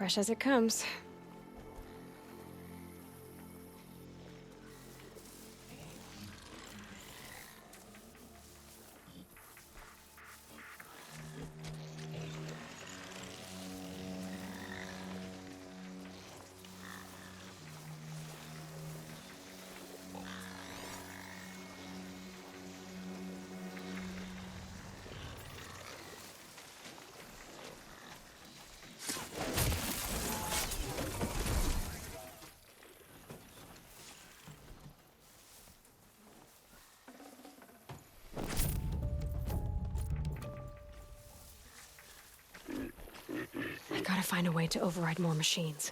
Fresh as it comes. I gotta find a way to override more machines.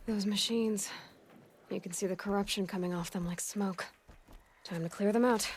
Those machines. You can see the corruption coming off them like smoke. Time to clear them out.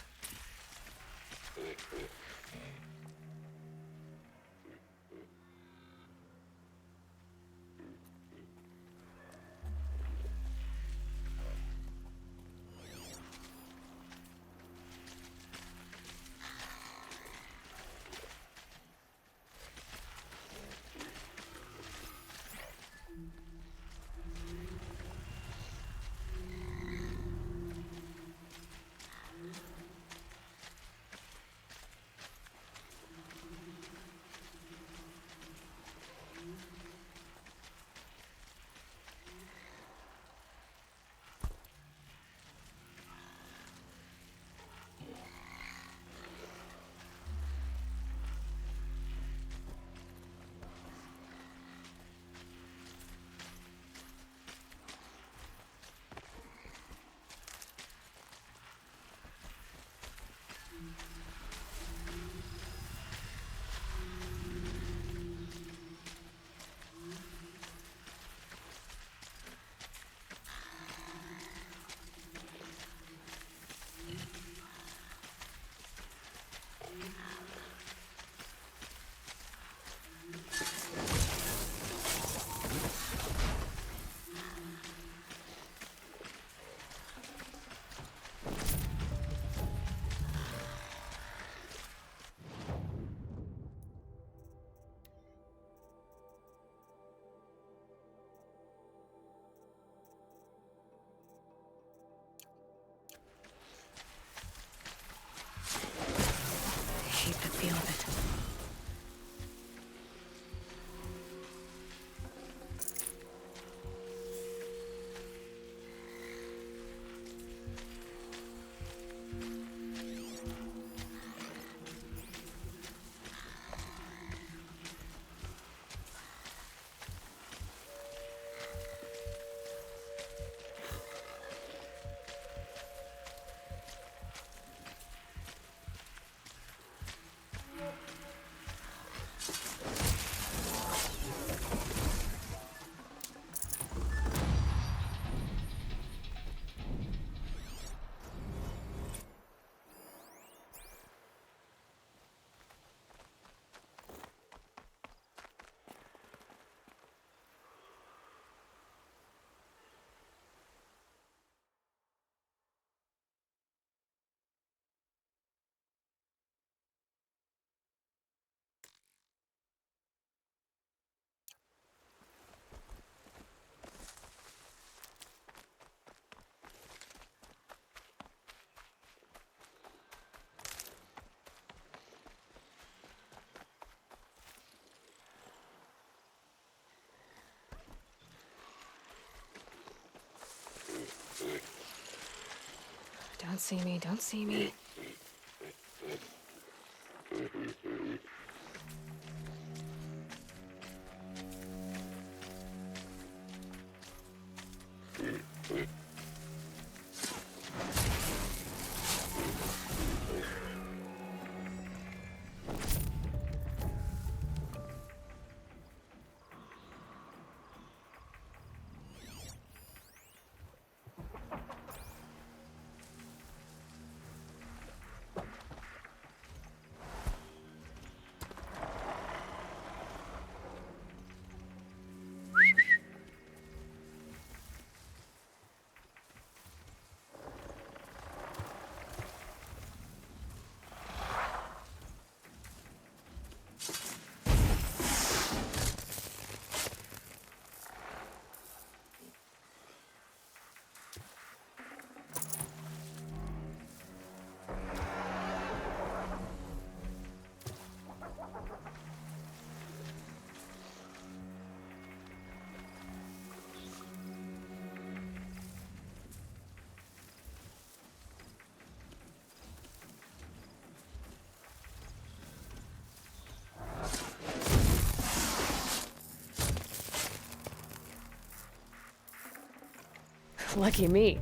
I hate the feel of it. Don't see me, don't see me. Lucky me.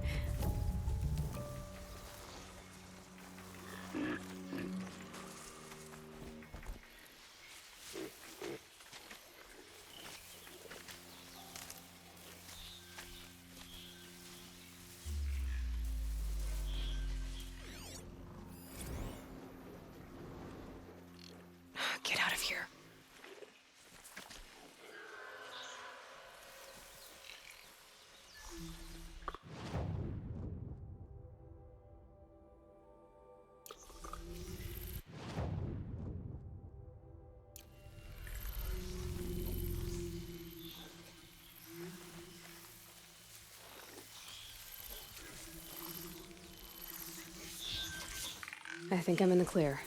Get out of here. I think I'm in the clear.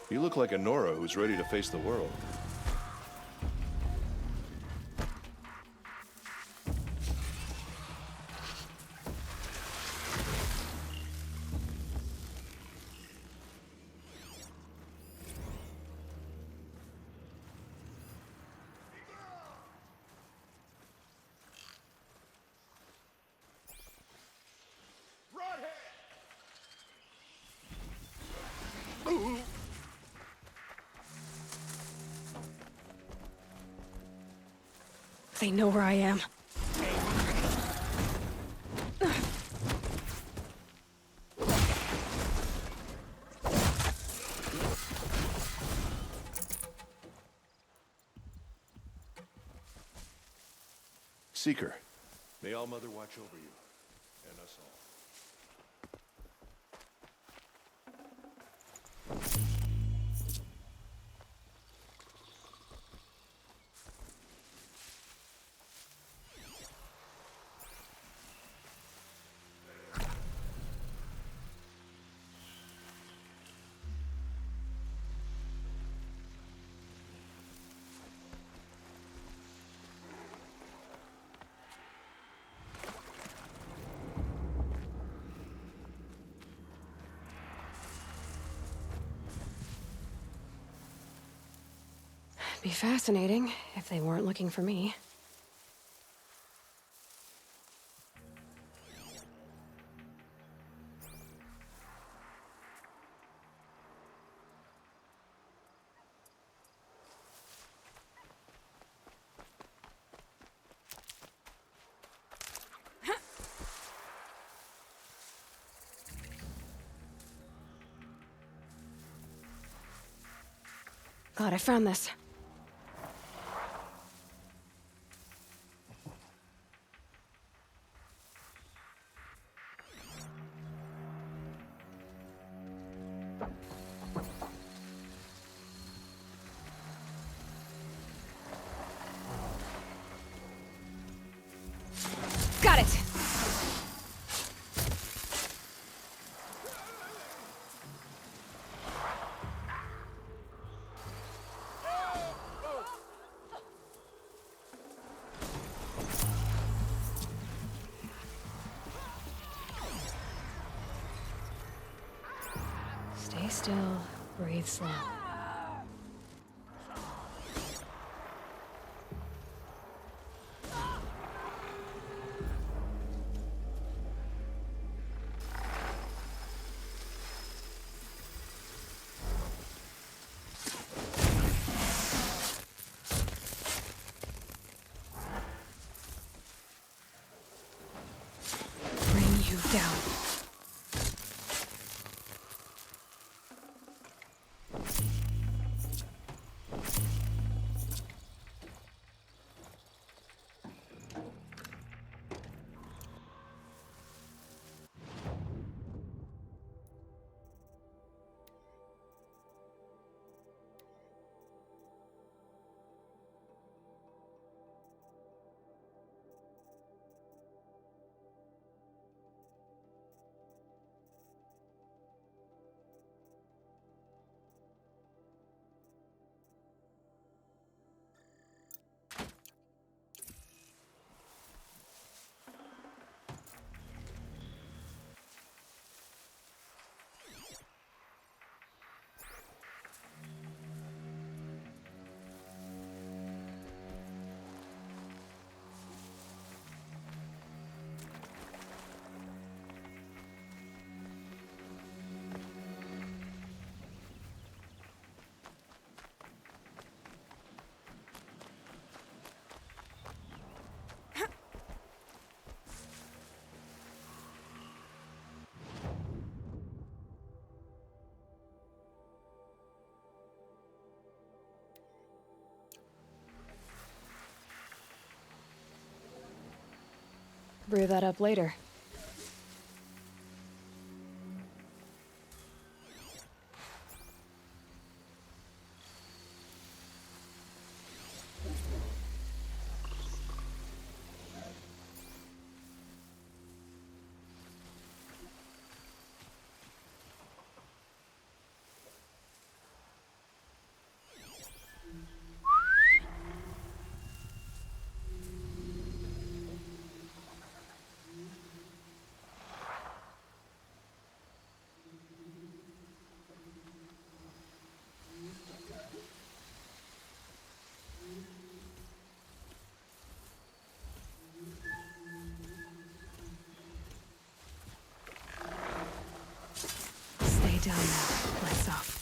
You look like a Nora who's ready to face the world. They know where I am. Seeker, may All Mother watch over you, and us all. Be fascinating if they weren't looking for me. Glad I found this. Stay still, breathe slow. Bring you down. Brew that up later. Stay down now. Lights off.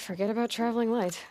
Forget about traveling light.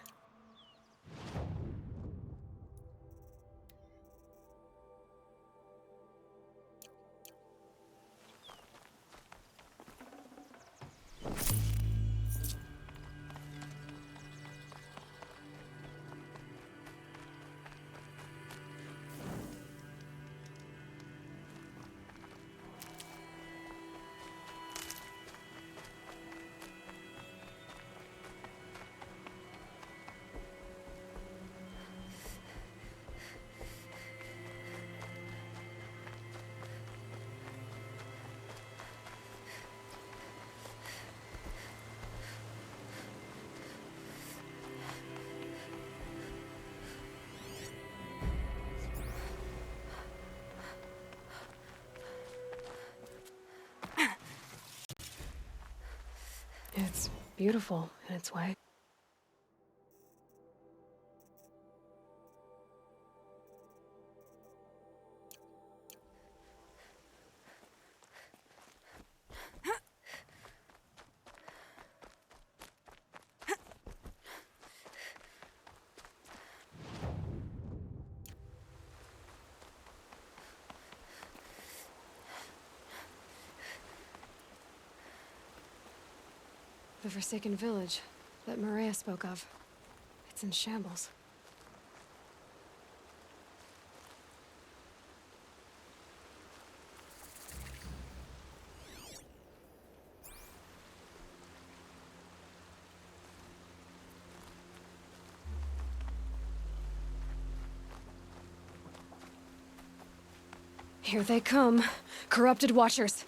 It's beautiful in its way. The forsaken village that Maria spoke of. It's in shambles. Here they come, corrupted watchers.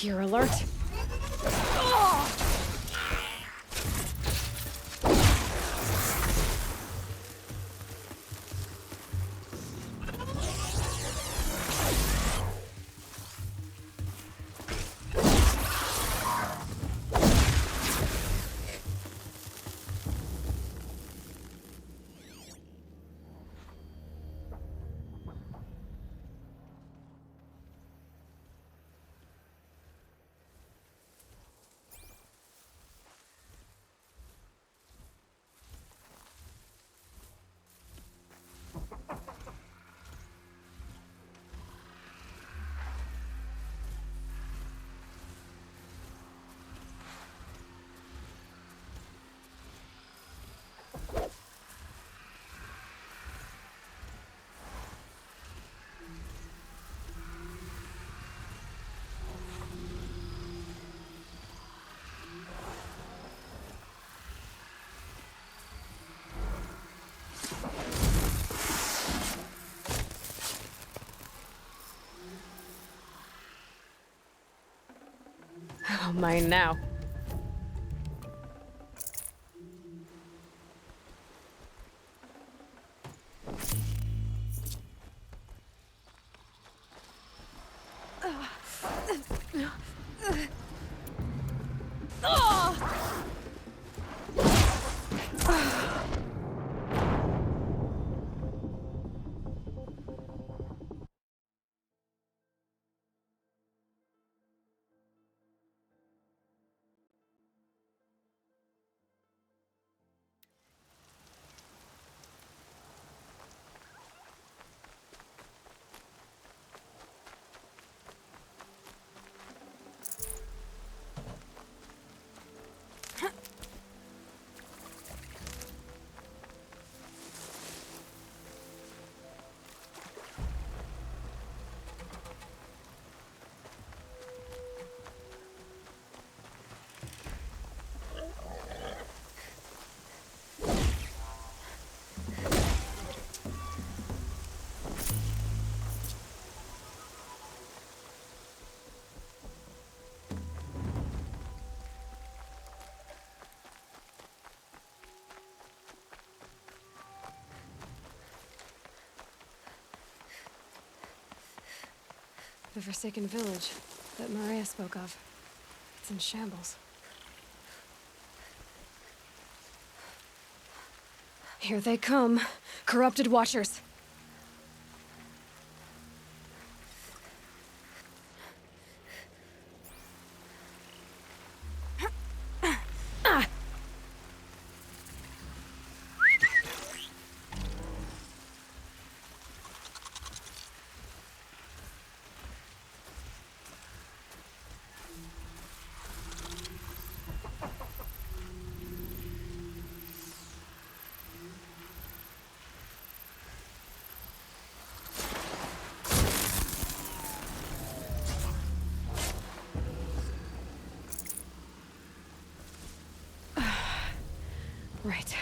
You're alert. Oh, mine now. The Forsaken Village that Maria spoke of. It's in shambles. Here they come. Corrupted Watchers. Right.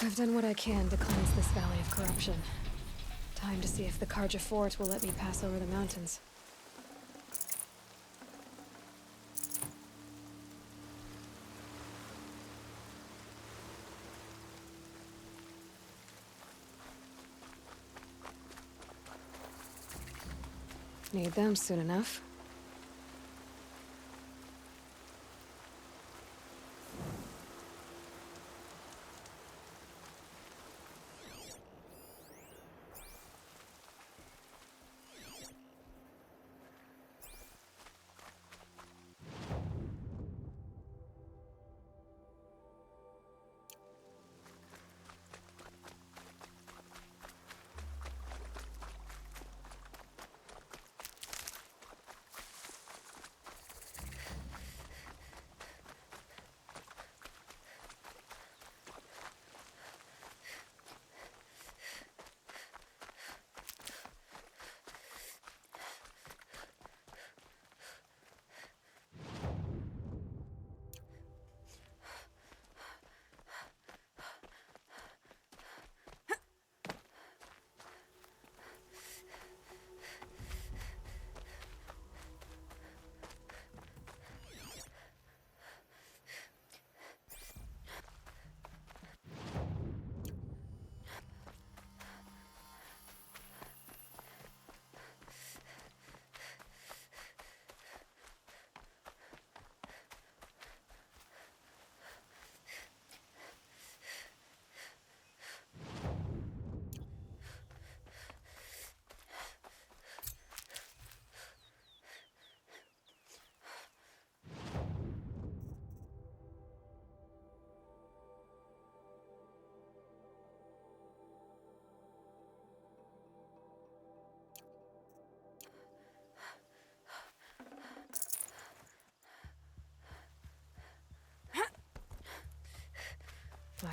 I've done what I can to cleanse this valley of corruption. Time to see if the Karja fort will let me pass over the mountains. Need them soon enough.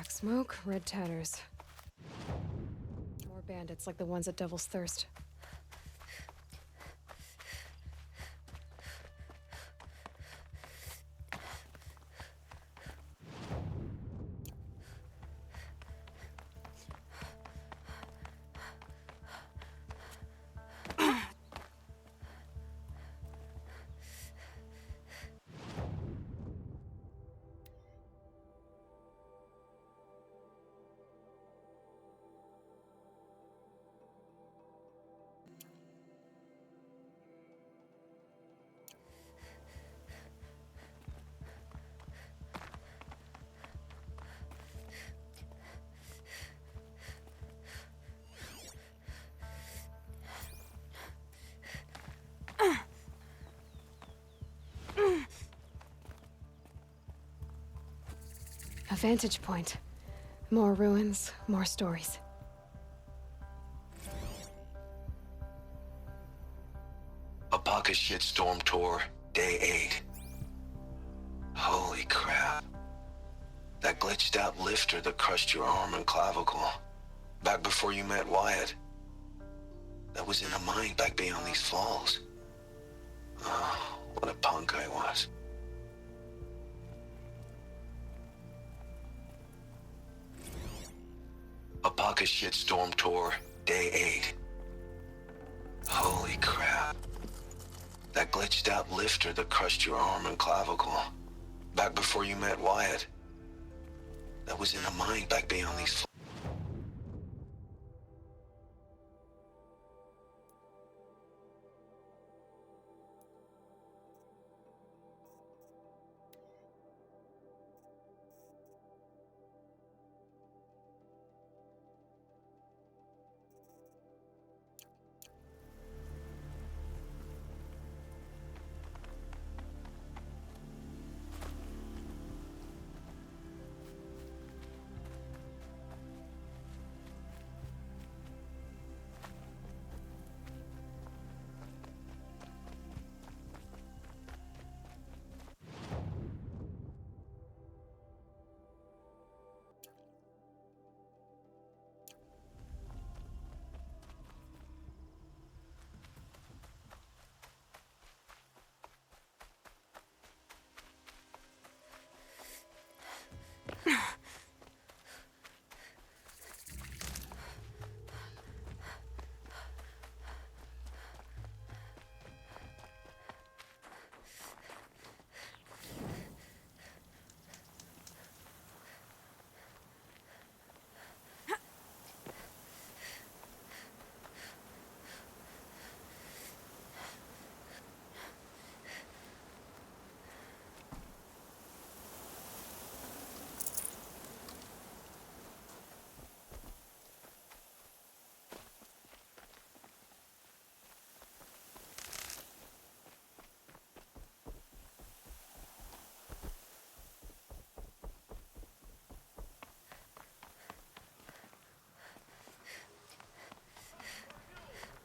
Black smoke, red tatters. More bandits like the ones at Devil's Thirst. A vantage point. More ruins, more stories. A bucket shitstorm tour, day 8. Holy crap. That glitched out lifter that crushed your arm and clavicle. Back before you met Wyatt. That was in a mine back beyond these falls. Oh, what a punk I was. A pocket shitstorm tour, day 8. Holy crap. That glitched out lifter that crushed your arm and clavicle. Back before you met Wyatt. That was in a mine back beyond these.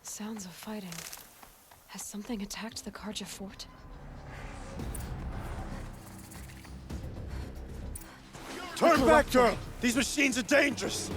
Sounds of fighting. Has something attacked the Karja fort? Turn back, girl! These machines are dangerous!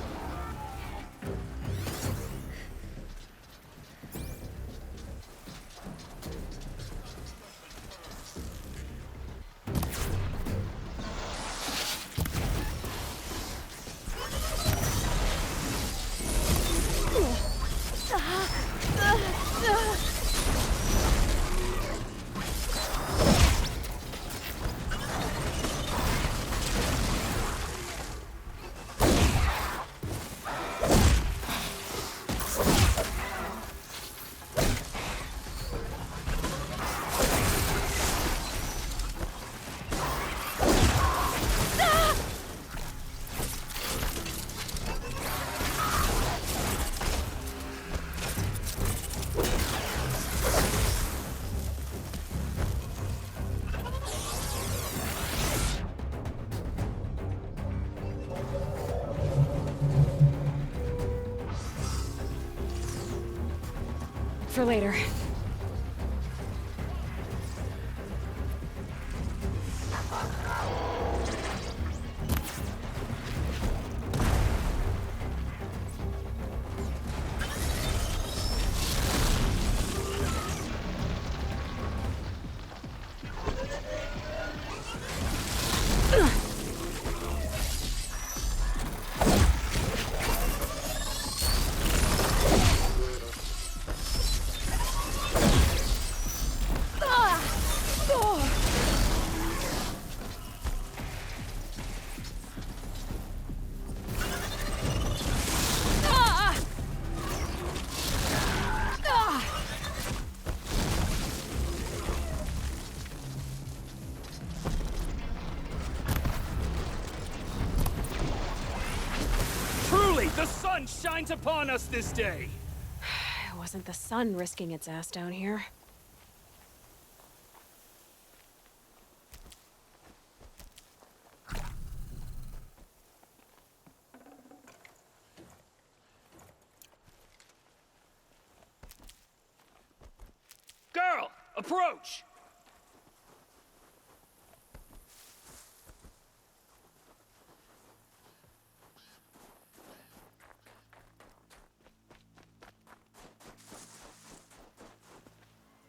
For later. sun shines upon us this day. It wasn't the sun risking its ass down here. Girl, approach!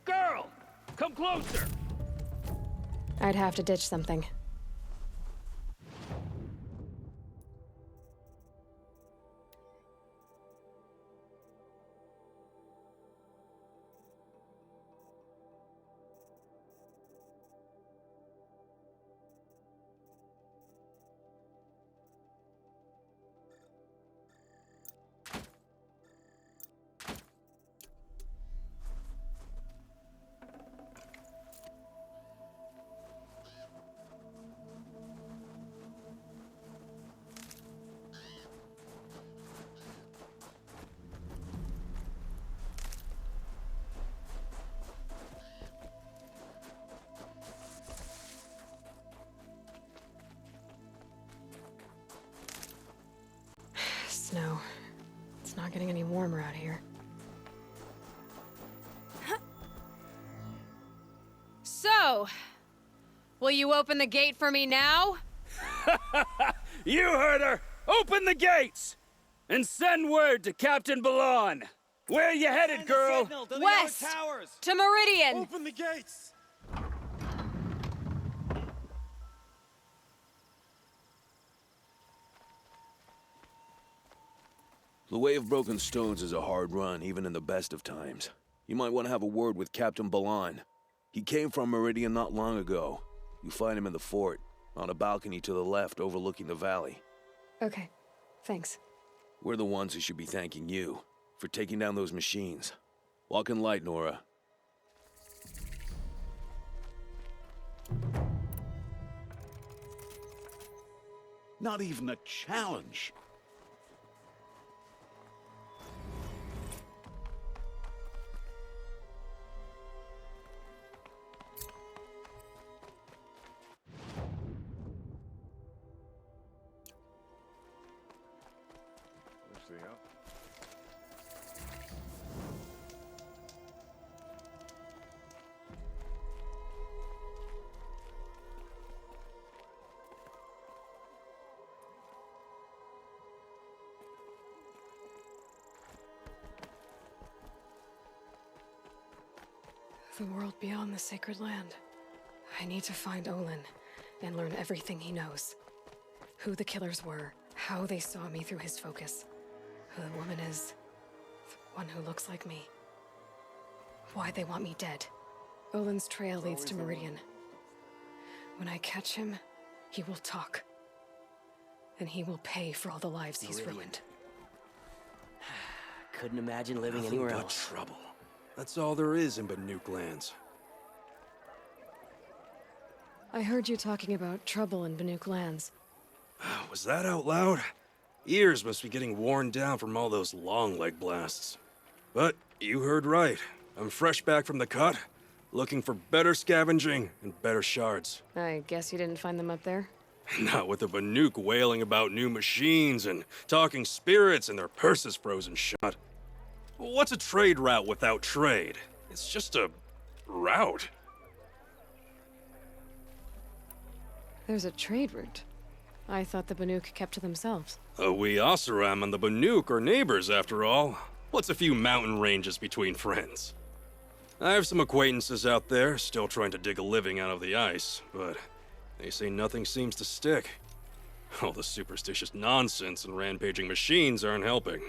Girl, come closer! I'd have to ditch something. Snow. It's not getting any warmer out here. So, will you open the gate for me now? You heard her! Open the gates! And send word to Captain Balon. Where you headed, girl? West! To Meridian! Open the gates! The Way of Broken Stones is a hard run, even in the best of times. You might want to have a word with Captain Balon. He came from Meridian not long ago. You find him in the fort, on a balcony to the left overlooking the valley. Okay, thanks. We're the ones who should be thanking you for taking down those machines. Walk in light, Nora. Not even a challenge. The world beyond the sacred land. I need to find Olin and learn everything he knows. Who the killers were, how they saw me through his focus, who the woman is, the one who looks like me. Why they want me dead. Olin's trail leads to Meridian. When I catch him, he will talk. And he will pay for all the lives he's ruined. Couldn't imagine living anywhere else. Trouble. That's all there is in Banuk lands. I heard you talking about trouble in Banuk lands. Was that out loud? Ears must be getting worn down from all those long leg blasts. But you heard right. I'm fresh back from the cut, looking for better scavenging and better shards. I guess you didn't find them up there? Not with the Banuk wailing about new machines and talking spirits and their purses frozen shut. What's a trade route without trade? It's just a route. There's a trade route. I thought the Banuk kept to themselves. We Oseram and the Banuk are neighbors, after all. What's a few mountain ranges between friends? I have some acquaintances out there, still trying to dig a living out of the ice, but they say nothing seems to stick. All the superstitious nonsense and rampaging machines aren't helping.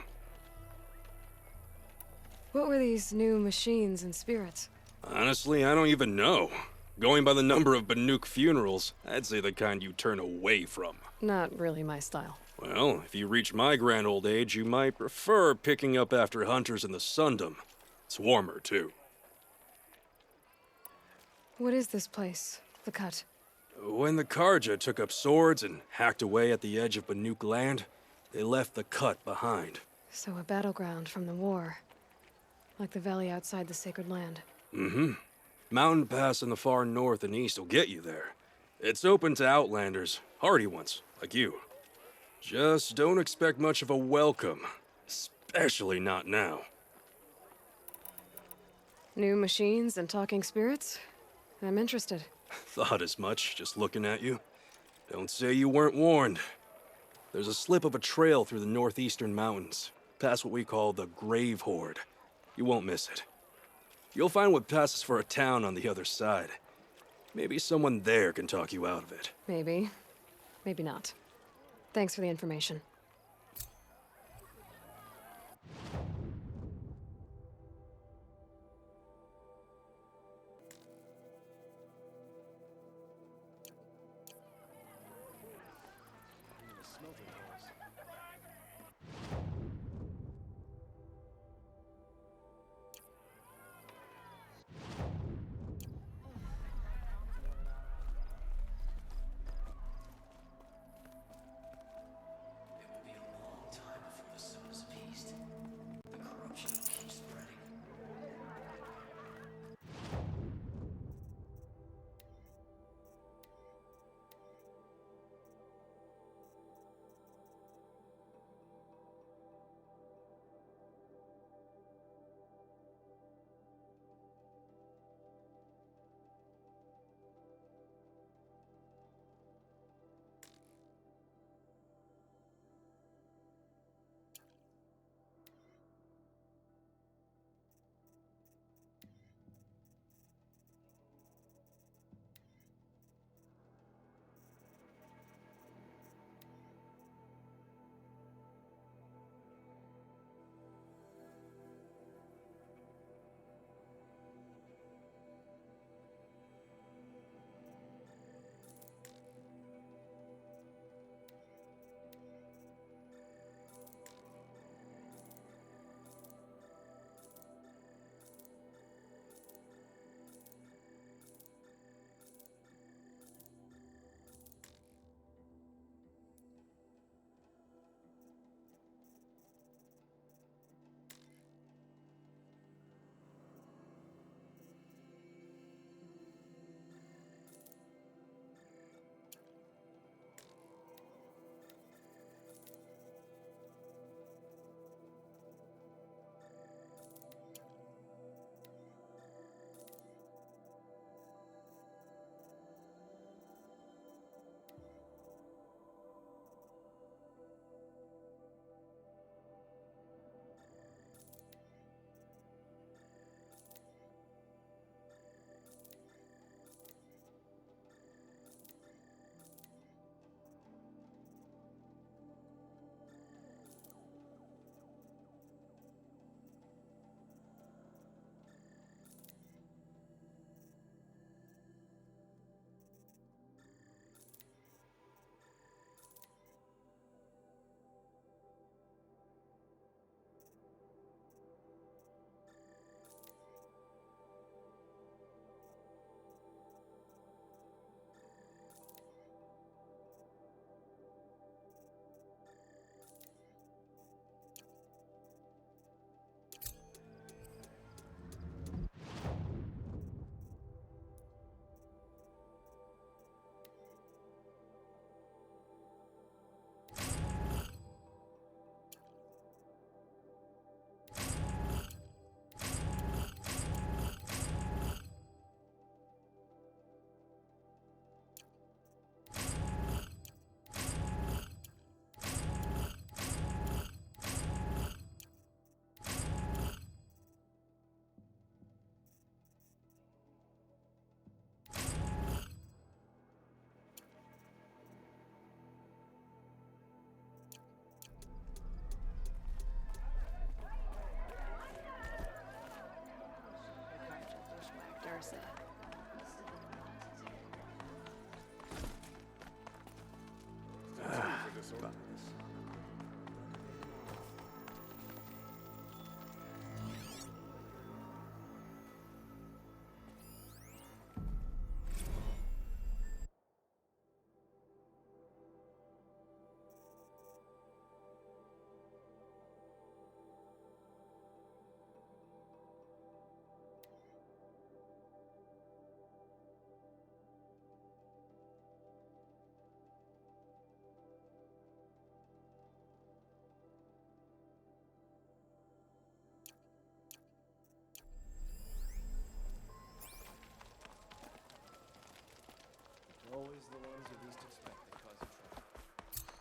What were these new machines and spirits? Honestly, I don't even know. Going by the number of Banuk funerals, I'd say the kind you turn away from. Not really my style. Well, if you reach my grand old age, you might prefer picking up after hunters in the Sundom. It's warmer, too. What is this place? The Cut? When the Karja took up swords and hacked away at the edge of Banuk land, they left the Cut behind. So a battleground from the war. Like the valley outside the Sacred Land. Mm-hmm. Mountain Pass in the far north and east will get you there. It's open to outlanders, hardy ones, like you. Just don't expect much of a welcome. Especially not now. New machines and talking spirits? I'm interested. Thought as much, just looking at you. Don't say you weren't warned. There's a slip of a trail through the northeastern mountains, past what we call the Grave Horde. You won't miss it. You'll find what passes for a town on the other side. Maybe someone there can talk you out of it. Maybe. Maybe not. Thanks for the information.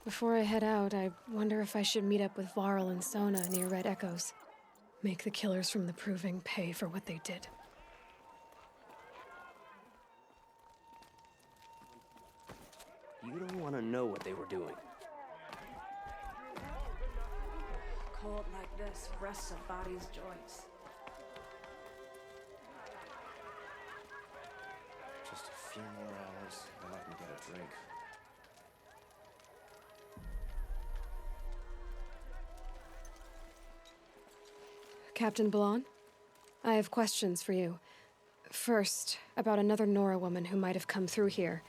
Before I head out, I wonder if I should meet up with Varl and Sona near Red Echoes. Make the killers from the Proving pay for what they did. You don't want to know what they were doing. Cold like this rests a body's joints. Just a few more hours, then I can get a drink. Captain Balon, I have questions for you. First, about another Nora woman who might have come through here.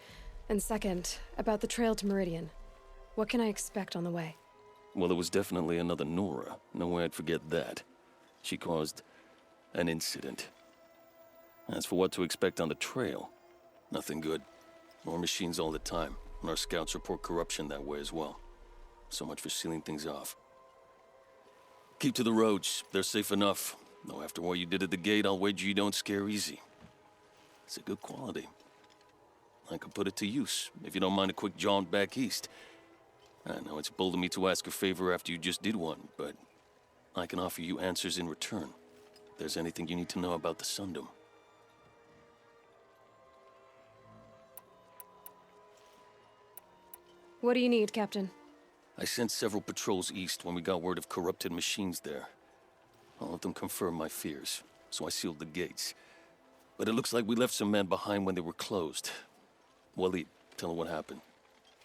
And second, about the trail to Meridian. What can I expect on the way? Well, it was definitely another Nora. No way I'd forget that. She caused an incident. As for what to expect on the trail, nothing good. More machines all the time, and our scouts report corruption that way as well. So much for sealing things off. Keep to the roads. They're safe enough. Though after what you did at the gate, I'll wager you don't scare easy. It's a good quality. I could put it to use, if you don't mind a quick jaunt back east. I know it's bold of me to ask a favor after you just did one, but I can offer you answers in return. If there's anything you need to know about the Sundom. What do you need, Captain? I sent several patrols east when we got word of corrupted machines there. All of them confirmed my fears, so I sealed the gates. But it looks like we left some men behind when they were closed. Olin, tell them what happened.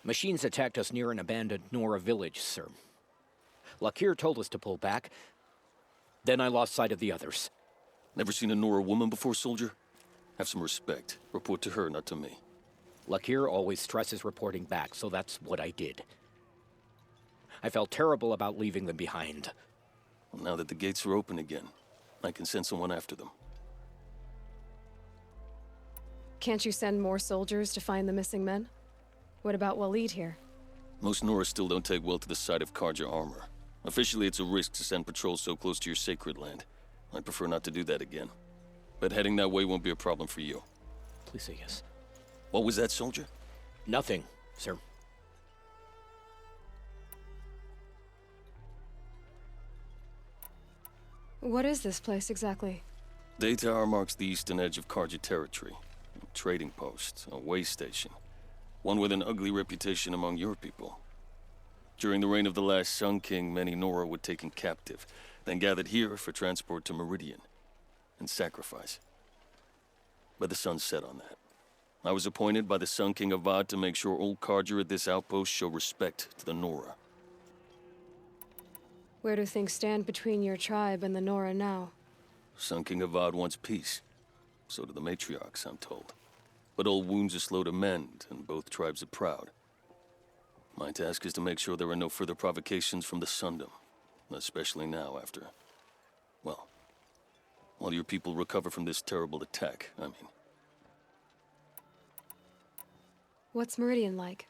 Machines attacked us near an abandoned Nora village, sir. Lakir told us to pull back. Then I lost sight of the others. Never seen a Nora woman before, soldier? Have some respect. Report to her, not to me. Lakir always stresses reporting back, so that's what I did. I felt terrible about leaving them behind. Well, now that the gates are open again, I can send someone after them. Can't you send more soldiers to find the missing men? What about Walid here? Most Nora still don't take well to the sight of Karja armor. Officially, it's a risk to send patrols so close to your sacred land. I'd prefer not to do that again. But heading that way won't be a problem for you. Please say yes. What was that, soldier? Nothing, sir. What is this place exactly? Day Tower marks the eastern edge of Karja territory. A trading post, a way station. One with an ugly reputation among your people. During the reign of the last Sun King, many Nora were taken captive, then gathered here for transport to Meridian, and sacrifice. But the sun set on that. I was appointed by the Sun King Avad to make sure old Karja at this outpost show respect to the Nora. Where do things stand between your tribe and the Nora now? Sun King Avad wants peace. So do the matriarchs, I'm told. But old wounds are slow to mend, and both tribes are proud. My task is to make sure there are no further provocations from the Sundom. Especially now after... well, while your people recover from this terrible attack, I mean. What's Meridian like?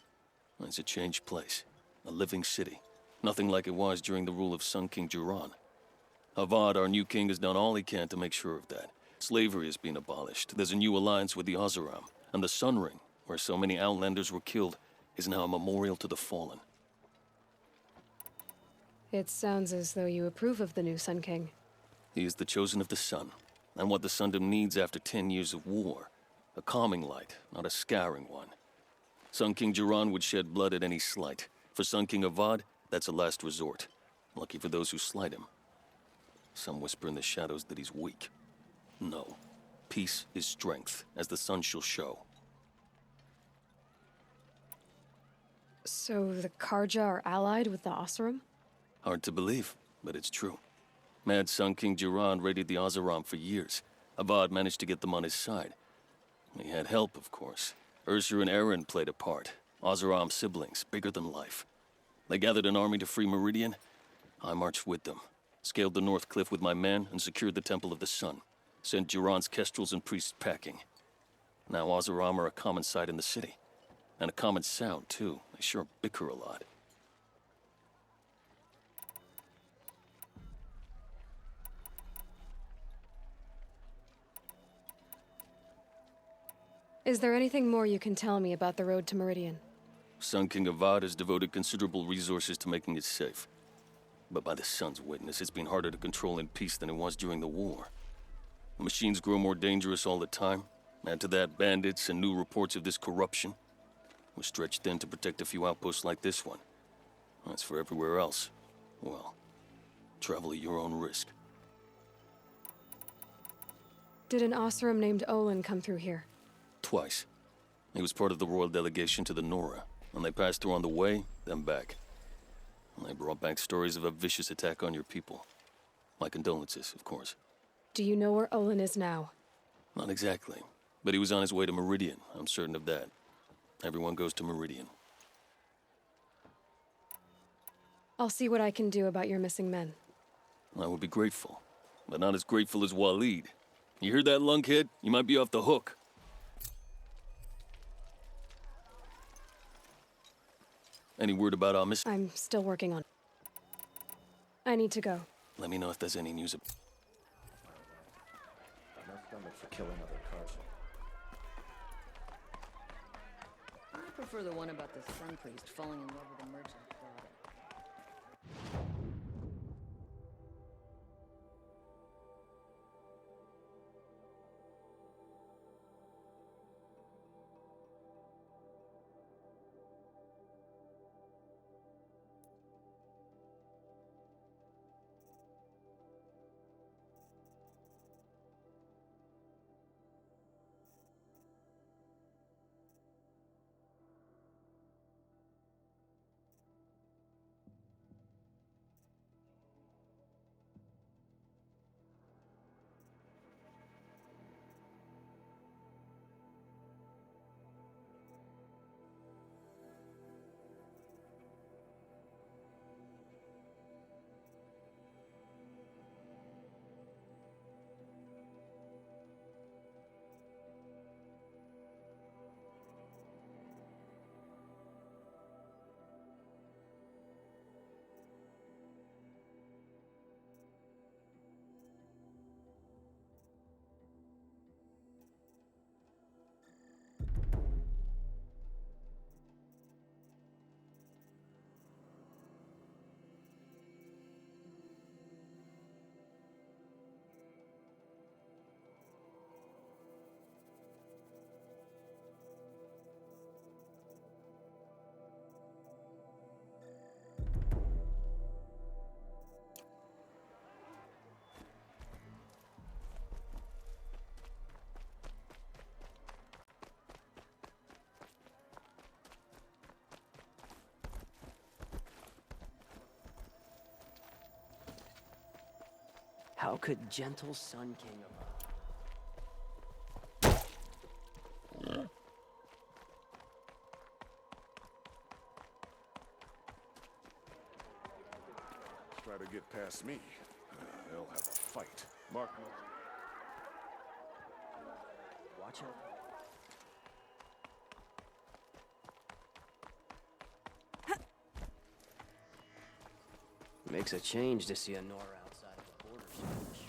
It's a changed place. A living city. Nothing like it was during the rule of Sun King Juran. Avad, our new king, has done all he can to make sure of that. Slavery has been abolished. There's a new alliance with the Oseram. And the Sun Ring, where so many Outlanders were killed, is now a memorial to the fallen. It sounds as though you approve of the new Sun King. He is the chosen of the sun, and what the Sundom needs after 10 years of war. A calming light, not a scouring one. Sun King Juran would shed blood at any slight. For Sun King Avad, that's a last resort. Lucky for those who slight him. Some whisper in the shadows that he's weak. No. Peace is strength, as the sun shall show. So the Karja are allied with the Oseram? Hard to believe, but it's true. Mad Sun King Juran raided the Oseram for years. Avad managed to get them on his side. He had help, of course. Ursur and Eren played a part. Oseram siblings, bigger than life. They gathered an army to free Meridian. I marched with them. Scaled the North Cliff with my men and secured the Temple of the Sun. Sent Juran's kestrels and priests packing. Now Oseram are a common sight in the city. And a common sound, too. They sure bicker a lot. Is there anything more you can tell me about the road to Meridian? Sun King Avad has devoted considerable resources to making it safe. But by the Sun's witness, it's been harder to control in peace than it was during the war. The machines grow more dangerous all the time. Add to that bandits and new reports of this corruption. We're stretched thin to protect a few outposts like this one. As for everywhere else, well, travel at your own risk. Did an Oseram named Olin come through here? Twice. He was part of the royal delegation to the Nora, and they passed through on the way, then back. And they brought back stories of a vicious attack on your people. My condolences, of course. Do you know where Olin is now? Not exactly, but he was on his way to Meridian, I'm certain of that. Everyone goes to Meridian. I'll see what I can do about your missing men. I would be grateful, but not as grateful as Waleed. You hear that, lunkhead? You might be off the hook. Any word about our miss? I'm still working on it. I need to go. Let me know if there's any news. No stomach for killing other cars. I prefer the one about the sun priest falling in love with a merchant daughter. How could gentle Sun King of... Try to get past me. They'll have a fight. Mark. Watch out. Makes a change to see a Nora outside of the border so much.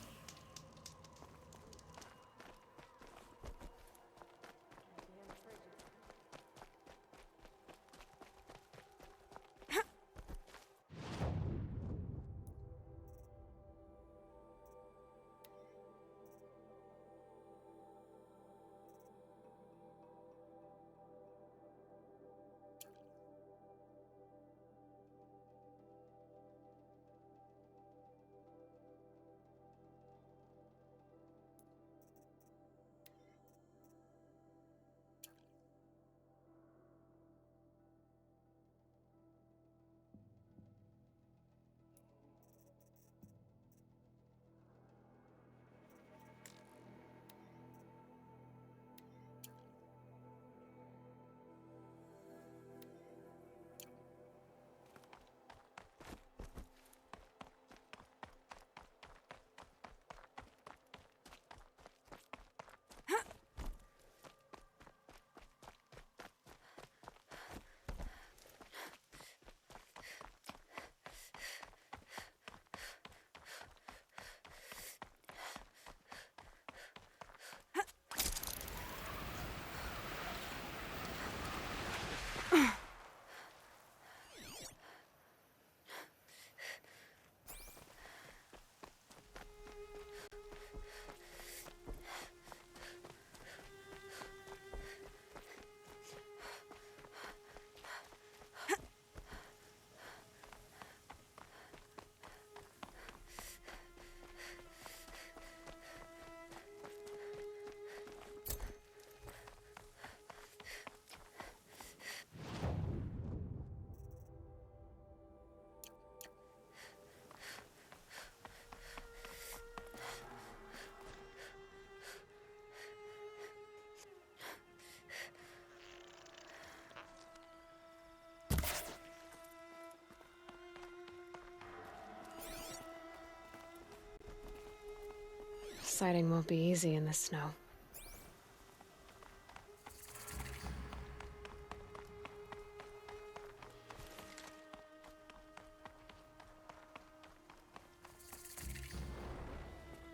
Sighting won't be easy in the snow.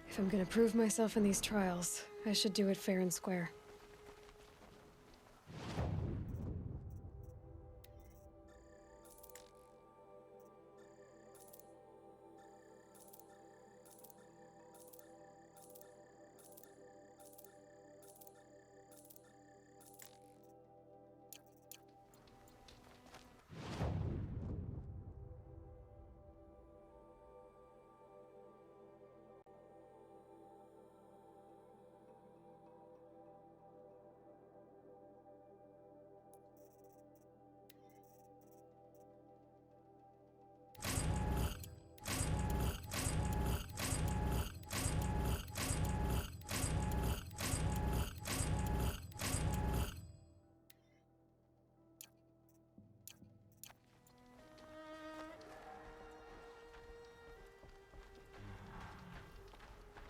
If I'm gonna prove myself in these trials, I should do it fair and square.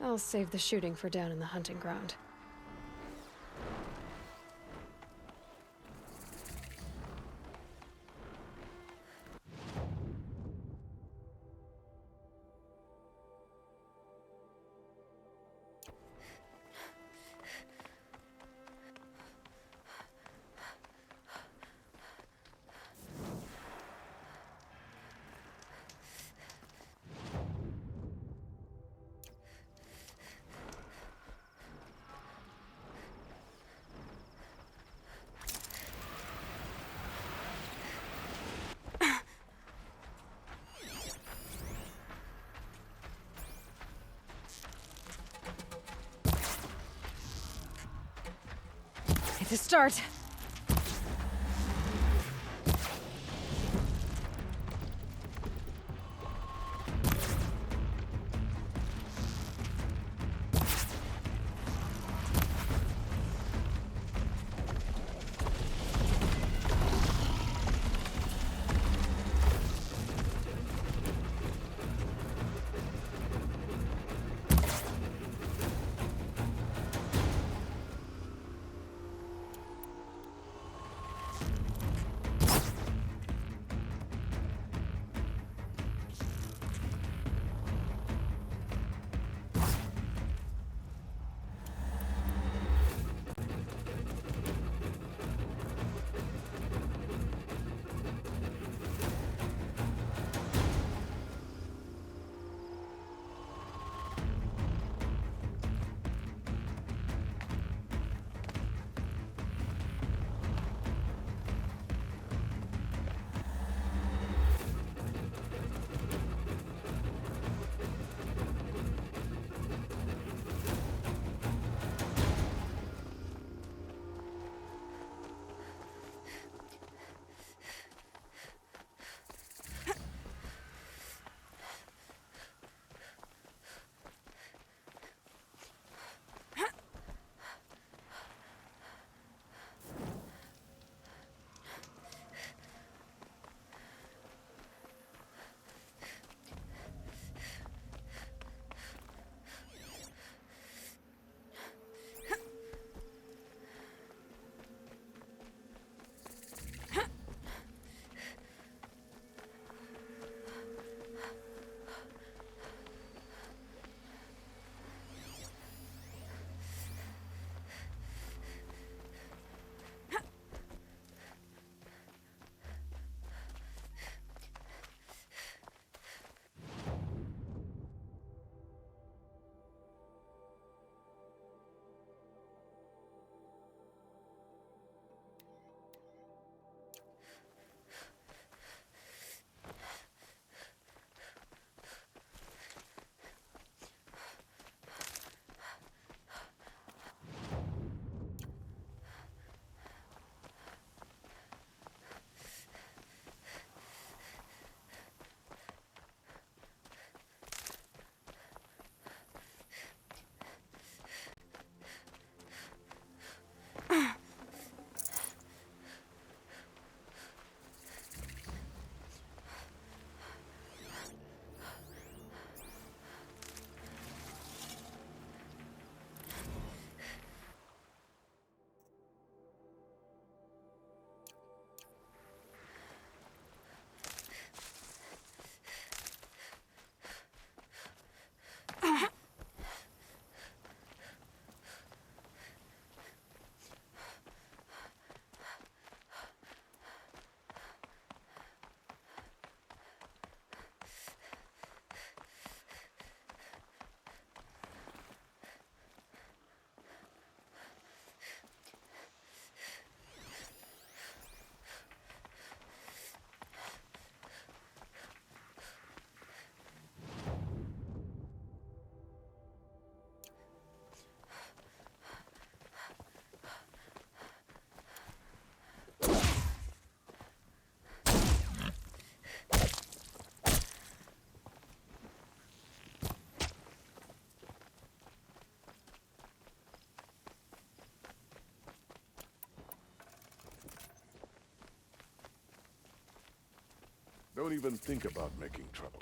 I'll save the shooting for down in the hunting ground. To start. Don't even think about making trouble.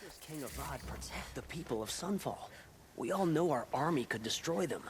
Does King Avad protect the people of Sunfall? We all know our army could destroy them.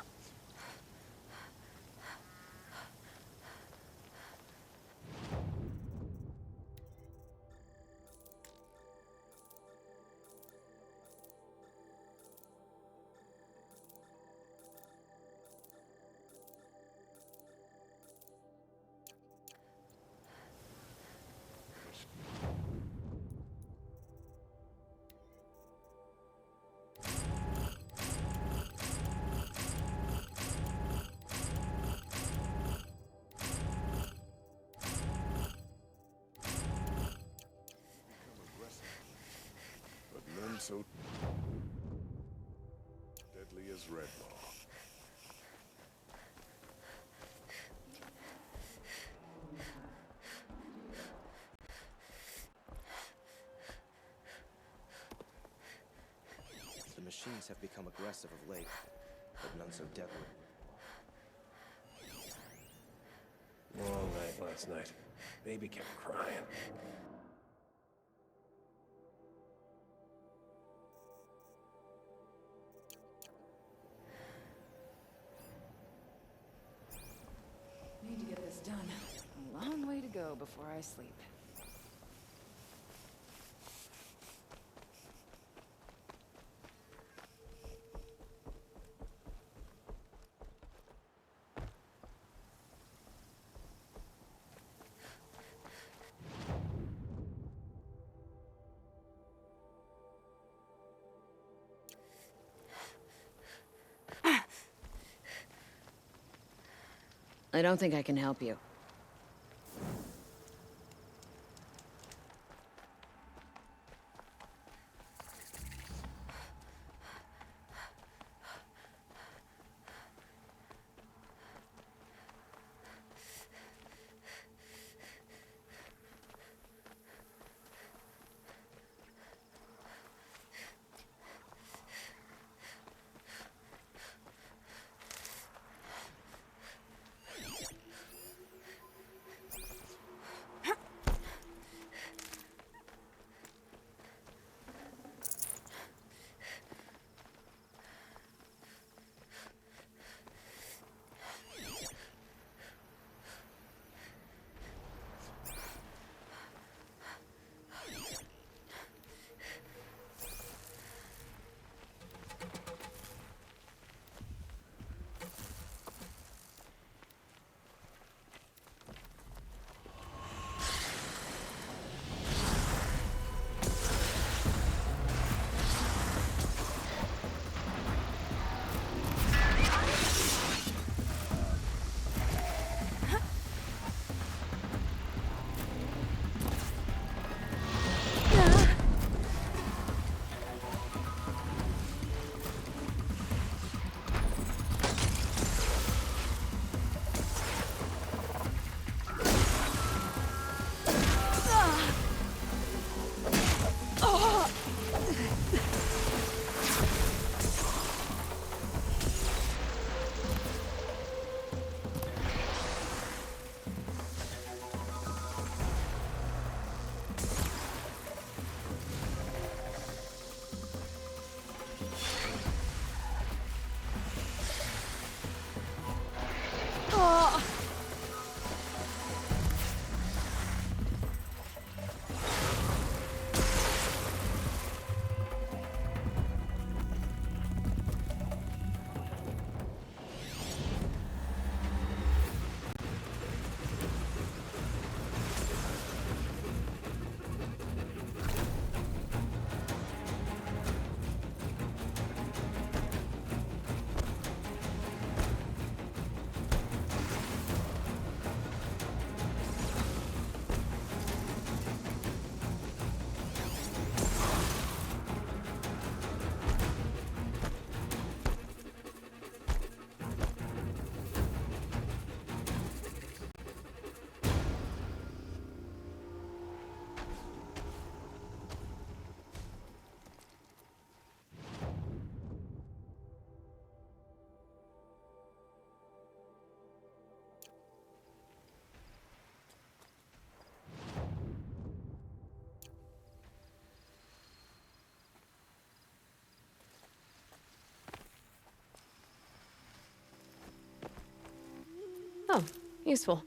So deadly as Redlaw. The machines have become aggressive of late, but none so deadly. Long night last night. Baby kept crying. Need to get this done. A long way to go before I sleep. I don't think I can help you. Useful.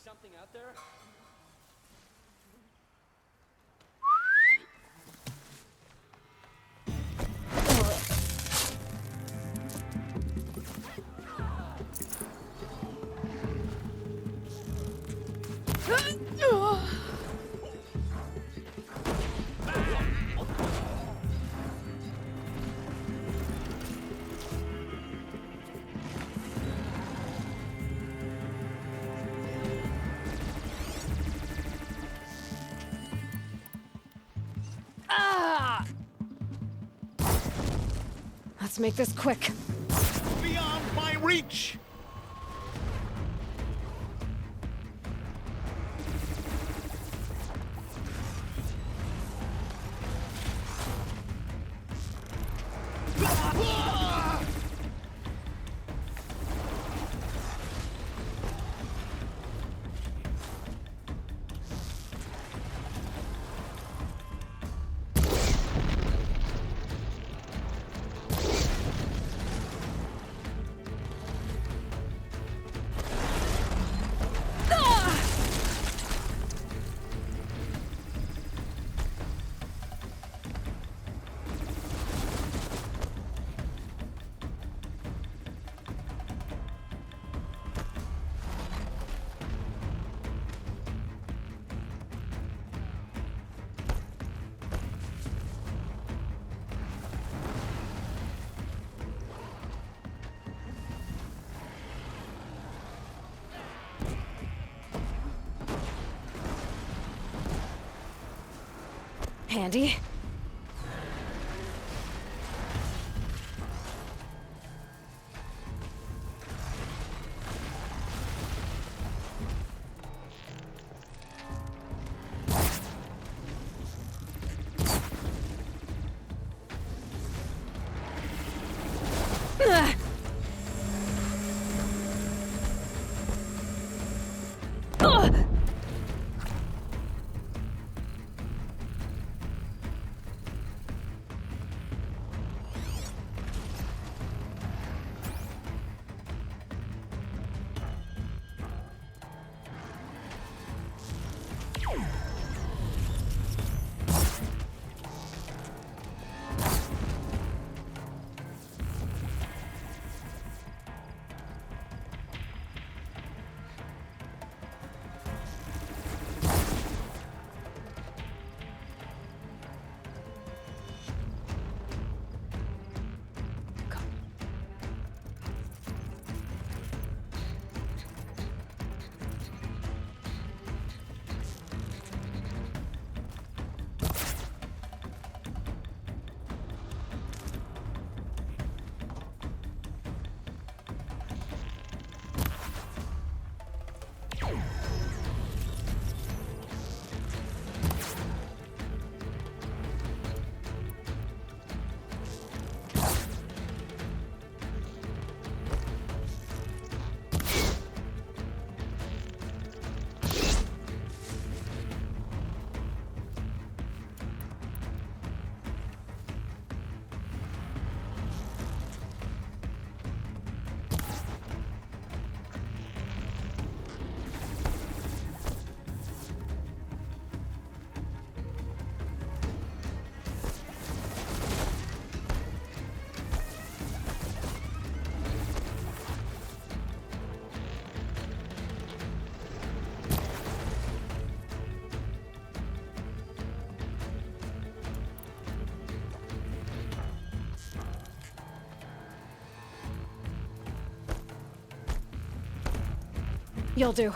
Something out there? Let's make this quick. Beyond my reach! Handy. You'll do.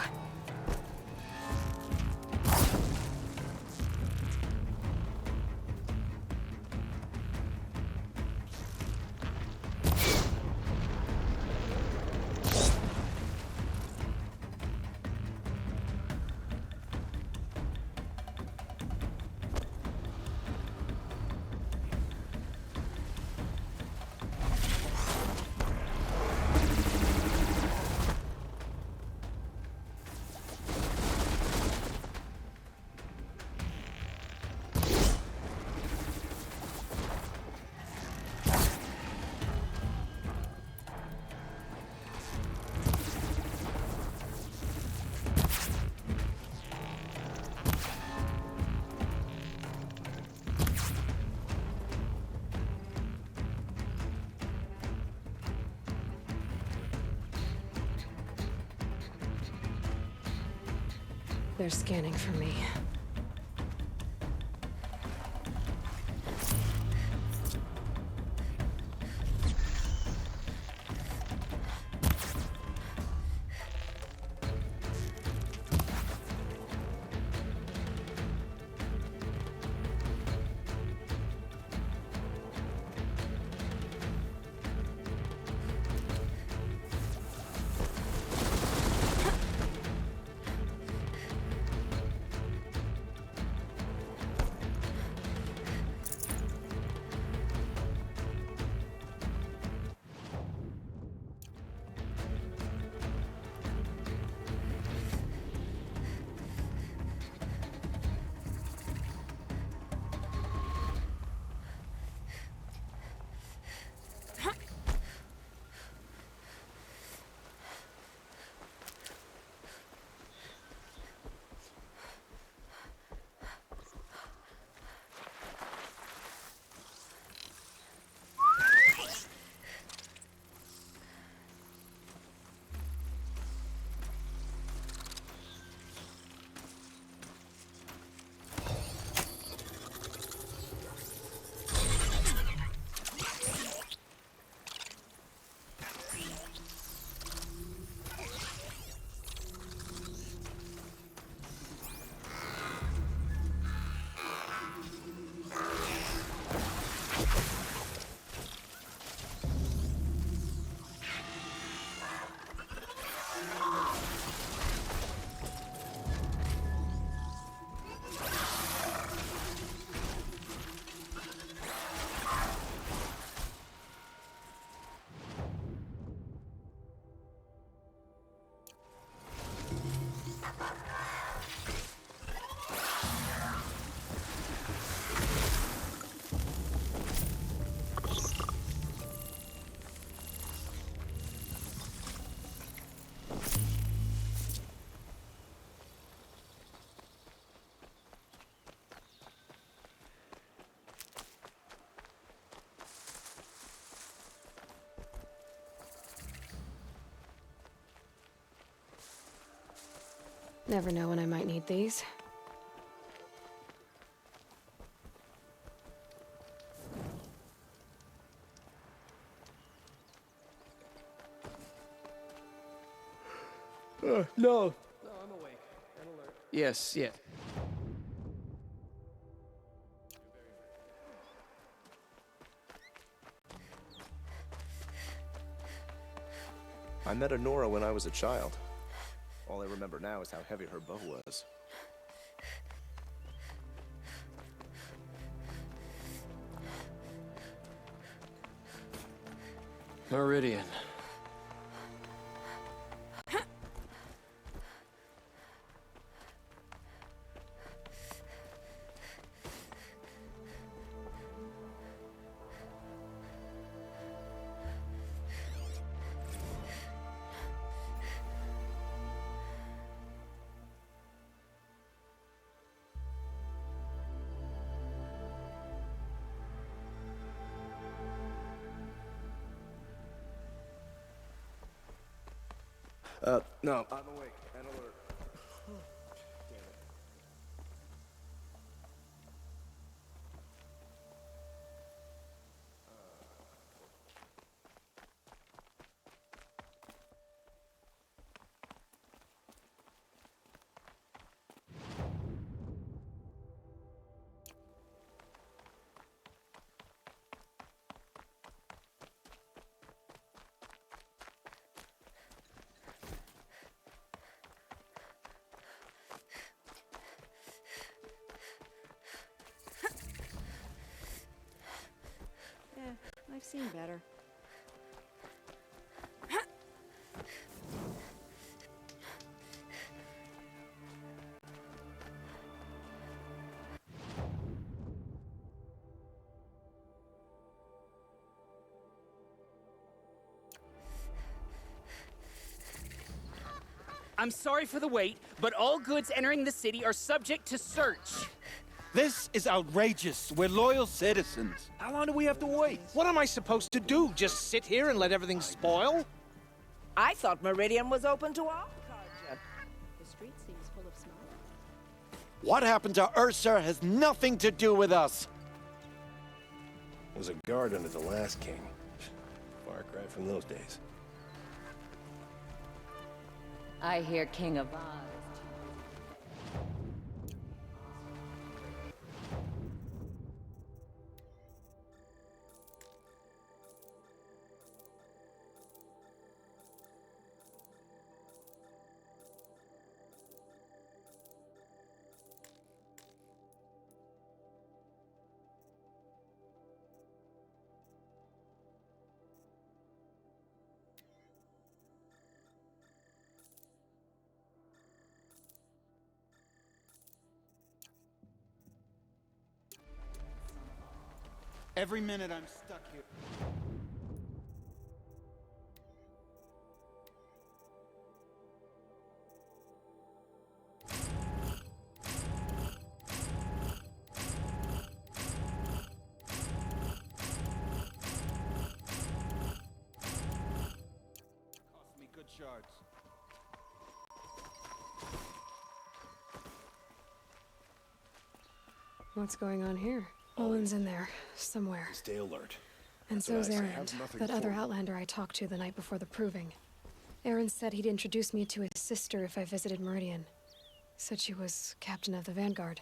They're scanning for me. Never know when I might need these. No. No, I'm awake and alert. Yes, yeah. I met a Nora when I was a child. All I remember now is how heavy her bow was. Meridian. No, I'm awake and alert. Damn it. I've seen better. I'm sorry for the wait, but all goods entering the city are subject to search. This is outrageous. We're loyal citizens. How long do we have to wait? What am I supposed to do? Just sit here and let everything spoil? I thought Meridian was open to all culture. The street seems full of smoke. What happened to Ursa has nothing to do with us. Was a guard under the last king. Far cry from those days. I hear King of Oz. Every minute I'm stuck here. Cost me good shards. What's going on here? Olin's in there, somewhere. Stay alert. And so's I Erend, that other Outlander I talked to the night before the proving. Erend said he'd introduce me to his sister if I visited Meridian. Said she was captain of the Vanguard.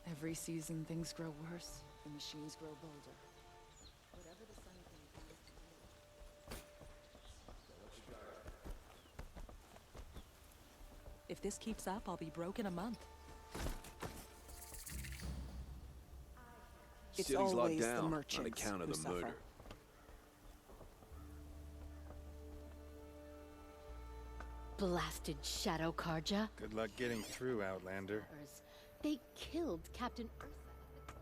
Every season things grow worse, the machines grow bolder. Whatever the Sun King tries to do. If this keeps up, I'll be broke in a month. It's City's always locked the down merchants on account of who the suffer. murder. Blasted Shadow Karja. Good luck getting through, Outlander. They killed Captain Ursa at the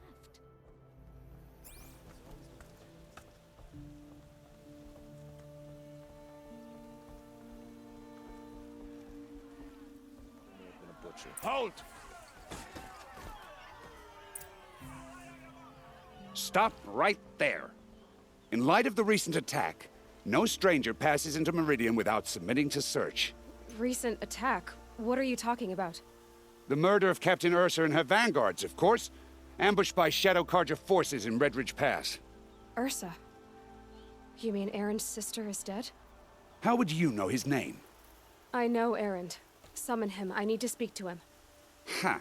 cleft. Halt! Stop right there. In light of the recent attack, no stranger passes into Meridian without submitting to search. Recent attack? What are you talking about? The murder of Captain Ursa and her vanguards, of course. Ambushed by Shadow Karja forces in Redridge Pass. Ursa? You mean Erend's sister is dead? How would you know his name? I know Erend. Summon him. I need to speak to him. Ha!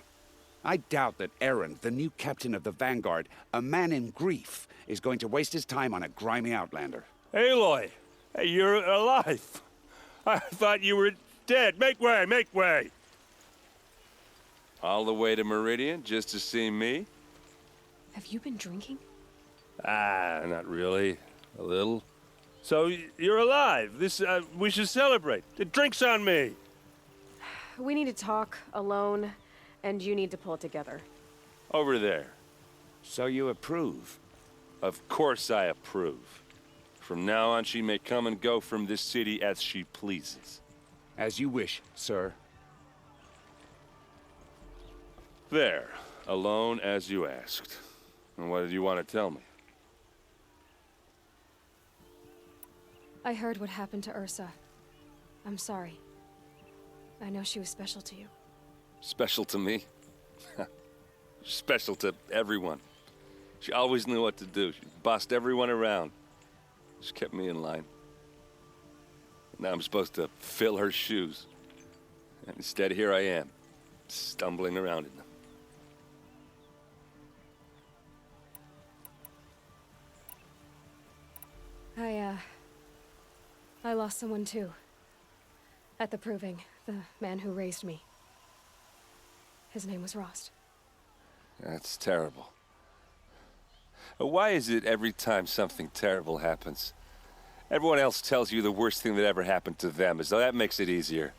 I doubt that Erend, the new captain of the Vanguard, a man in grief, is going to waste his time on a grimy outlander. Aloy! Hey, you're alive! I thought you were dead. Make way, make way! All the way to Meridian just to see me? Have you been drinking? Ah, not really. A little. So, you're alive. We should celebrate. The drink's on me. We need to talk, alone, and you need to pull it together. Over there. So you approve? Of course I approve. From now on, she may come and go from this city as she pleases. As you wish, sir. There. Alone as you asked. And what did you want to tell me? I heard what happened to Ursa. I'm sorry. I know she was special to you. Special to me? Special to everyone. She always knew what to do. She bossed everyone around. She kept me in line. Now I'm supposed to fill her shoes. And instead, here I am, stumbling around in them. I lost someone too. At the proving, the man who raised me. His name was Rost. That's terrible. Why is it every time something terrible happens, everyone else tells you the worst thing that ever happened to them, as though that makes it easier?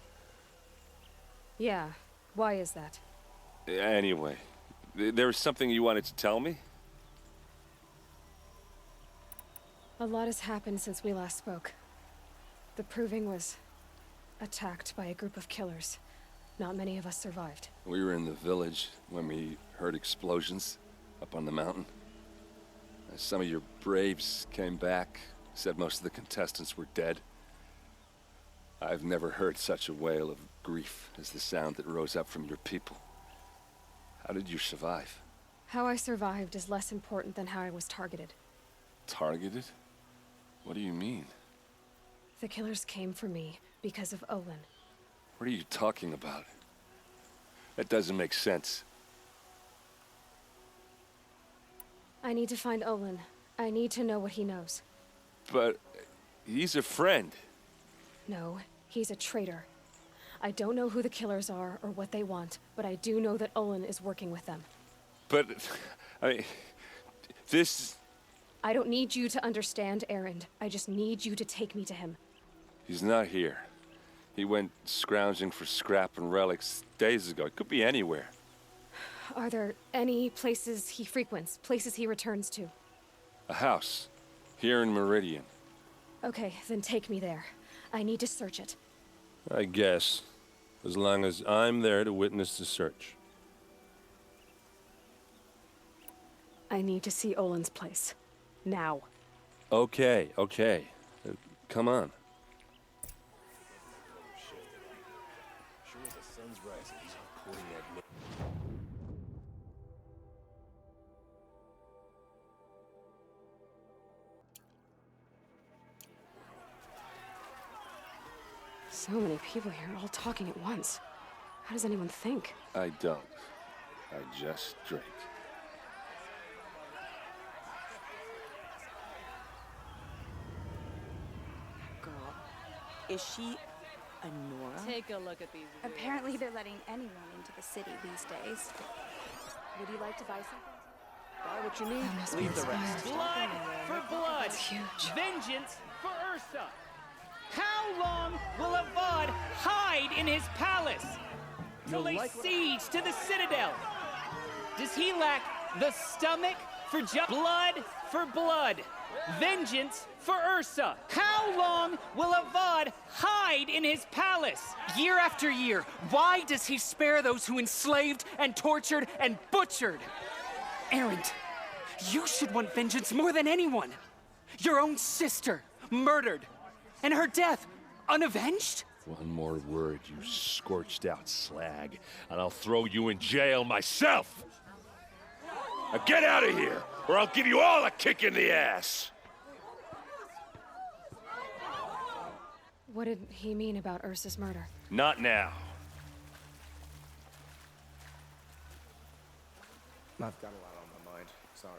Yeah, why is that? Anyway, there was something you wanted to tell me? A lot has happened since we last spoke. The proving was attacked by a group of killers. Not many of us survived. We were in the village when we heard explosions up on the mountain. Some of your braves came back, said most of the contestants were dead. I've never heard such a wail of grief as the sound that rose up from your people. How did you survive? How I survived is less important than how I was targeted. Targeted? What do you mean? The killers came for me because of Olin. What are you talking about? That doesn't make sense. I need to find Olin. I need to know what he knows. But he's a friend. No, he's a traitor. I don't know who the killers are or what they want, but I do know that Olin is working with them. But, I mean, this... I don't need you to understand, Erend. I just need you to take me to him. He's not here. He went scrounging for scrap and relics days ago. It could be anywhere. Are there any places he frequents, places he returns to? A house. Here in Meridian. Okay, then take me there. I need to search it. I guess. As long as I'm there to witness the search. I need to see Olin's place. Now. Okay. Come on. Sure as the sun's rising, he's quoting that. So many people here, all talking at once. How does anyone think? I don't. I just drink. Girl, is she a Nora? Take a look at these. Apparently they're letting anyone into the city these days. Would you like to buy something? Buy what you need, leave the rest. Blood for blood. That's huge. Vengeance for Ursa. How long will Avad hide in his palace? To lay siege to the citadel? Does he lack the stomach for blood for blood? Vengeance for Ursa. How long will Avad hide in his palace? Year after year, why does he spare those who enslaved and tortured and butchered? Erend, you should want vengeance more than anyone. Your own sister, murdered. And her death, unavenged? One more word, you scorched out slag, and I'll throw you in jail myself! Now get out of here, or I'll give you all a kick in the ass! What did he mean about Ursa's murder? Not now. I've got a lot on my mind. Sorry.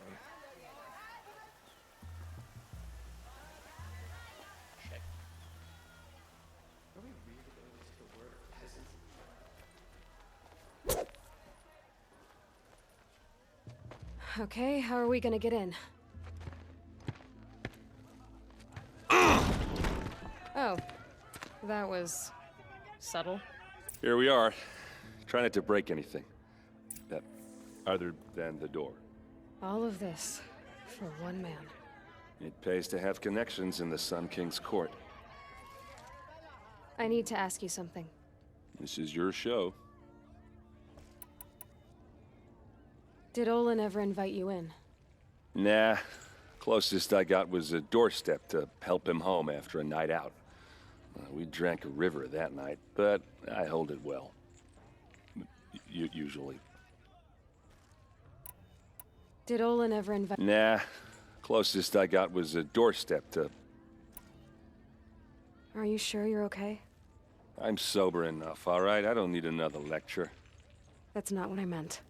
Okay, how are we gonna get in? Oh, that was subtle. Here we are. Try not to break anything. Other than the door. All of this for one man. It pays to have connections in the Sun King's court. I need to ask you something. This is your show. Did Olin ever invite you in? Nah. Closest I got was a doorstep to help him home after a night out. We drank a river that night, but I hold it well. Usually. Did Olin ever invite... Nah. Closest I got was a doorstep to... Are you sure you're okay? I'm sober enough, all right? I don't need another lecture. That's not what I meant.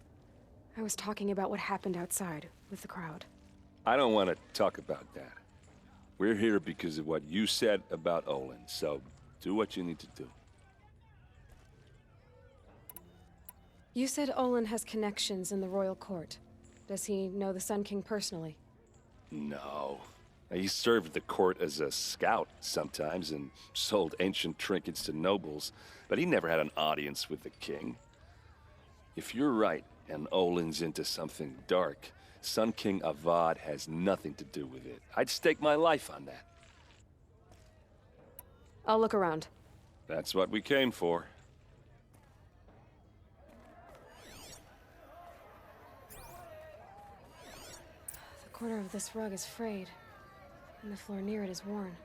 I was talking about what happened outside with the crowd. I don't want to talk about that. We're here because of what you said about Olin, so do what you need to do. You said Olin has connections in the royal court. Does he know the Sun King personally? No. He served the court as a scout sometimes and sold ancient trinkets to nobles, but he never had an audience with the king. If you're right and Olin's into something dark, Sun King Avad has nothing to do with it. I'd stake my life on that. I'll look around. That's what we came for. The corner of this rug is frayed, and the floor near it is worn.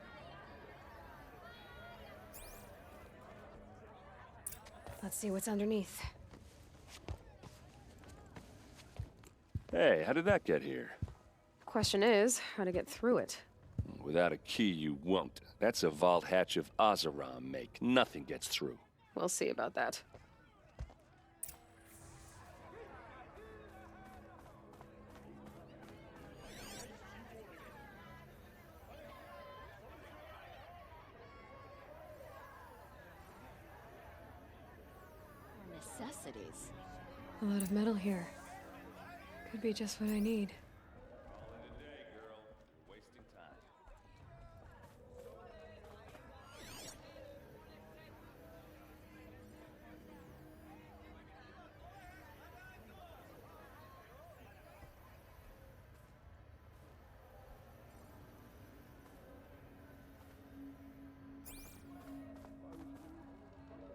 Let's see what's underneath. Hey, how did that get here? Question is, how to get through it. Without a key, you won't. That's a vault hatch of Oseram make. Nothing gets through. We'll see about that. Necessities. A lot of metal here. Could be just what I need.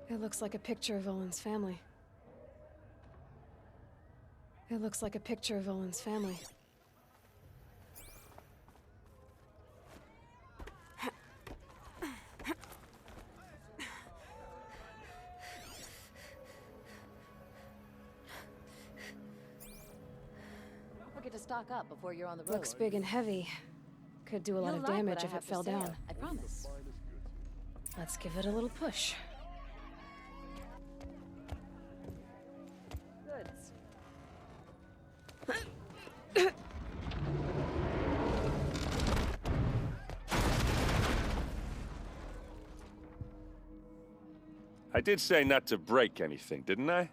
It looks like a picture of Olin's family. It looks like a picture of Olin's family. We'll get to stock up before you're on the road. Looks big and heavy. Could do a lot You'll of like damage what I if have it for fell sale, down. I promise. Let's give it a little push. Goods. I did say not to break anything, didn't I?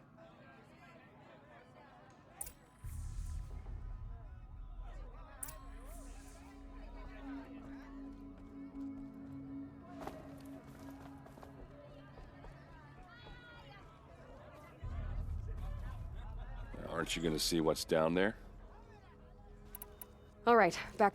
Aren't you gonna see what's down there? All right, back.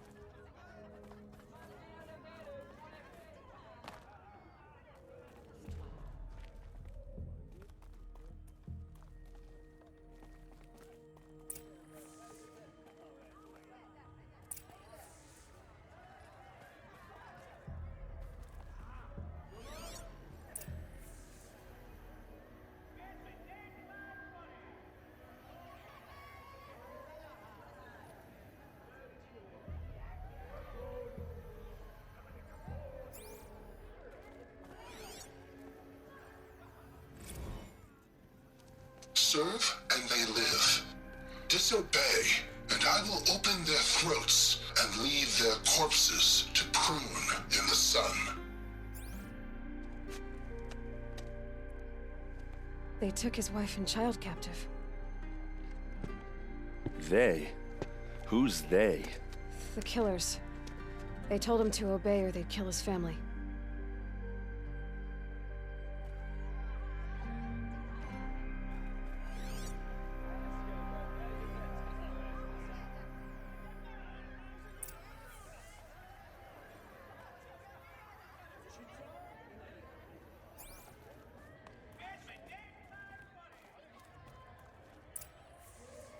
Serve and they live. Disobey, and I will open their throats and leave their corpses to prune in the sun. They took his wife and child captive. They? Who's they? The killers. They told him to obey or they'd kill his family.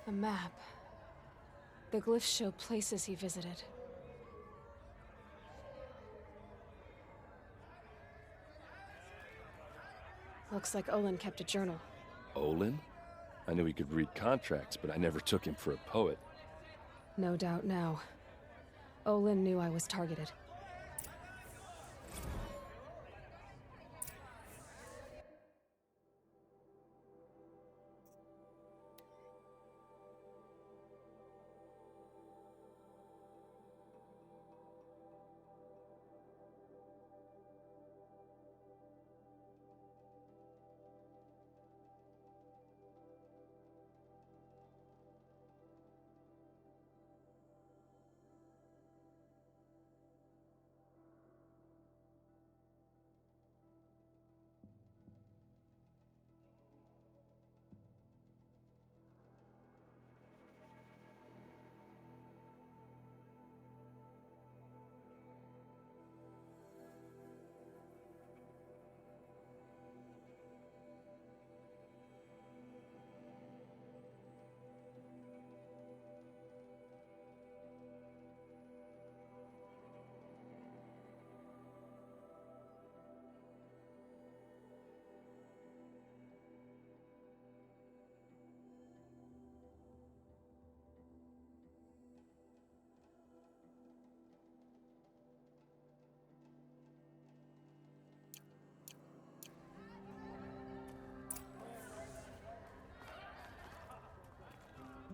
A map. The glyphs show places he visited. Looks like Olin kept a journal. Olin? I knew he could read contracts, but I never took him for a poet. No doubt now. Olin knew I was targeted.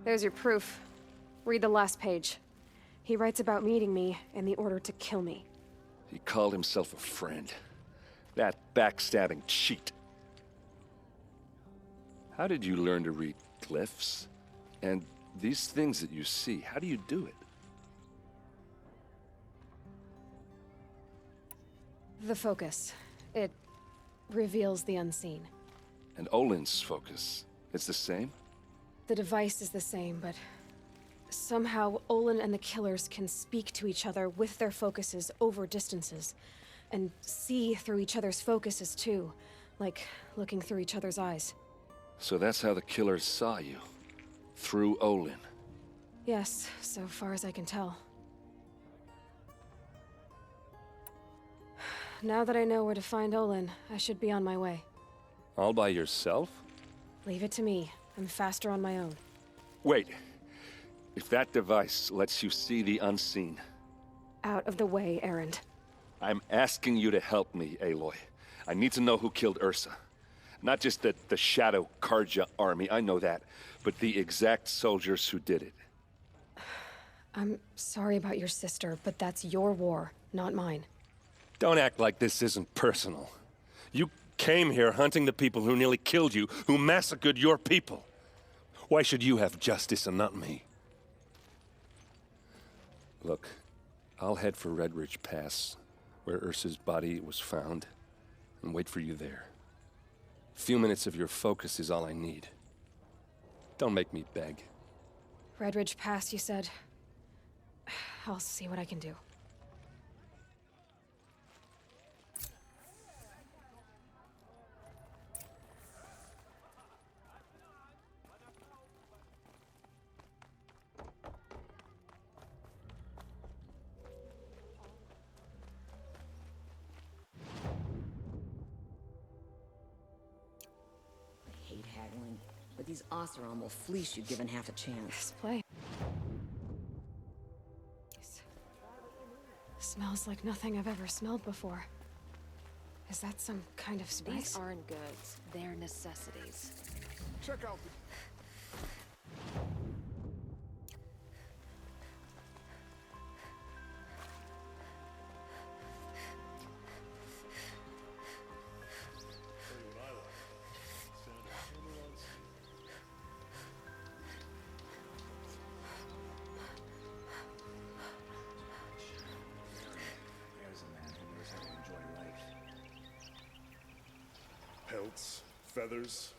There's your proof. Read the last page. He writes about meeting me and the order to kill me. He called himself a friend. That backstabbing cheat. How did you learn to read glyphs? And these things that you see, how do you do it? The focus. It reveals the unseen. And Olin's focus, it's the same? The device is the same, but somehow Olin and the killers can speak to each other with their focuses over distances, and see through each other's focuses too, like looking through each other's eyes. So that's how the killers saw you, through Olin. Yes, so far as I can tell. Now that I know where to find Olin, I should be on my way. All by yourself? Leave it to me. I'm faster on my own. Wait. If that device lets you see the unseen... Out of the way, Erend. I'm asking you to help me, Aloy. I need to know who killed Ursa. Not just the Shadow Karja army, I know that, but the exact soldiers who did it. I'm sorry about your sister, but that's your war, not mine. Don't act like this isn't personal. You came here hunting the people who nearly killed you, who massacred your people. Why should you have justice and not me? Look, I'll head for Red Ridge Pass, where Ursa's body was found, and wait for you there. A few minutes of your focus is all I need. Don't make me beg. Red Ridge Pass, you said? I'll see what I can do. But these Oseram will fleece you given half a chance. Play. Smells like nothing I've ever smelled before. Is that some kind of spice? These aren't goods. They're necessities. Check out the... Pelts, feathers,